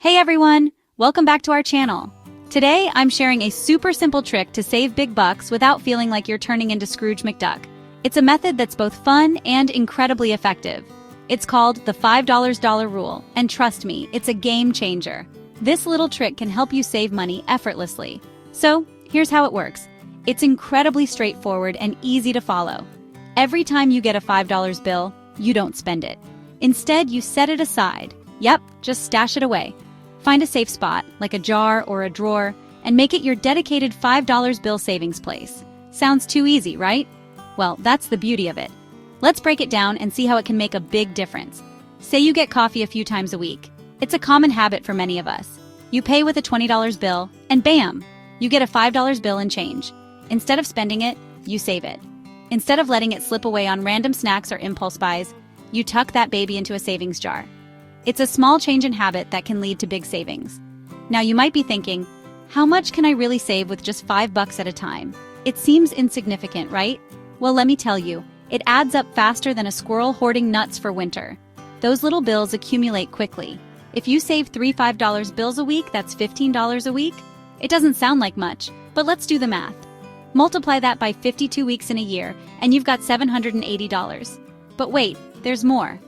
Hey everyone! Welcome back to our channel. Today, I'm sharing a super simple trick to save big bucks without feeling like you're turning into Scrooge McDuck. It's a method that's both fun and incredibly effective. It's called the $5 rule, and trust me, it's a game changer. This little trick can help you save money effortlessly. So, here's how it works. It's incredibly straightforward and easy to follow. Every time you get a $5 bill, you don't spend it. Instead, you set it aside. Yep, just stash it away. Find a safe spot, like a jar or a drawer, and make it your dedicated $5 bill savings place. Sounds too easy, right? Well, that's the beauty of it. Let's break it down and see how it can make a big difference. Say you get coffee a few times a week. It's a common habit for many of us. You pay with a $20 bill, and bam! You get a $5 bill and change. Instead of spending it, you save it. Instead of letting it slip away on random snacks or impulse buys, you tuck that baby into a savings jar. It's a small change in habit that can lead to big savings. Now you might be thinking, how much can I really save with just $5 at a time? It seems insignificant, right? Well, let me tell you, it adds up faster than a squirrel hoarding nuts for winter. Those little bills accumulate quickly. If you save 3 $5 bills a week, that's $15 a week. It doesn't sound like much, but let's do the math. Multiply that by 52 weeks in a year, and you've got $780. But wait, there's more.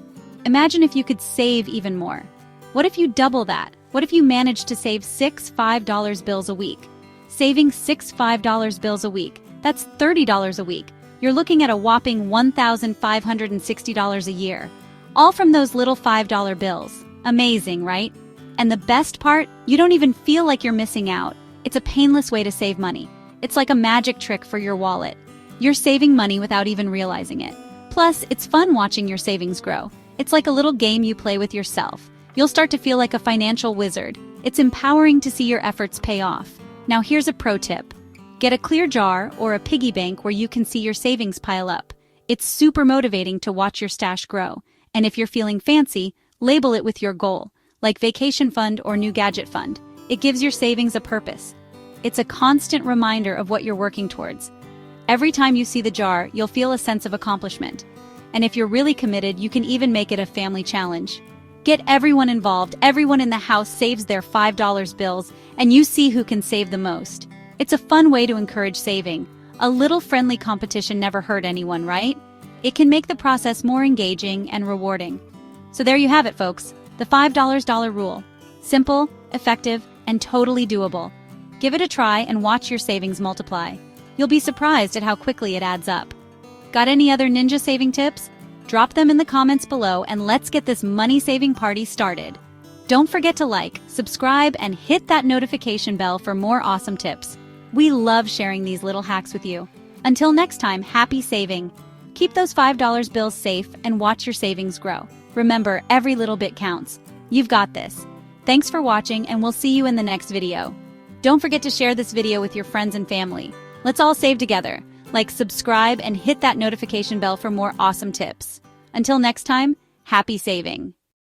Imagine if you could save even more. What if you double that? What if you managed to save 6 $5 bills a week? Saving 6 $5 bills a week, that's $30 a week. You're looking at a whopping $1,560 a year. All from those little $5 bills. Amazing, right? And the best part, you don't even feel like you're missing out. It's a painless way to save money. It's like a magic trick for your wallet. You're saving money without even realizing it. Plus, it's fun watching your savings grow. It's like a little game you play with yourself. You'll start to feel like a financial wizard. It's empowering to see your efforts pay off. Now here's a pro tip. Get a clear jar or a piggy bank where you can see your savings pile up. It's super motivating to watch your stash grow. And if you're feeling fancy, label it with your goal, like vacation fund or new gadget fund. It gives your savings a purpose. It's a constant reminder of what you're working towards. Every time you see the jar, you'll feel a sense of accomplishment. And if you're really committed, you can even make it a family challenge. Get everyone involved. Everyone in the house saves their $5 bills, and you see who can save the most. It's a fun way to encourage saving. A little friendly competition never hurt anyone, right? It can make the process more engaging and rewarding. So there you have it, folks. The $5 rule. Simple, effective, and totally doable. Give it a try and watch your savings multiply. You'll be surprised at how quickly it adds up. Got any other ninja saving tips? Drop them in the comments below and let's get this money-saving party started. Don't forget to like, subscribe, and hit that notification bell for more awesome tips. We love sharing these little hacks with you. Until next time, happy saving. Keep those $5 bills safe and watch your savings grow. Remember, every little bit counts. You've got this. Thanks for watching, and we'll see you in the next video. Don't forget to share this video with your friends and family. Let's all save together. Like, subscribe, and hit that notification bell for more awesome tips. Until next time, happy saving.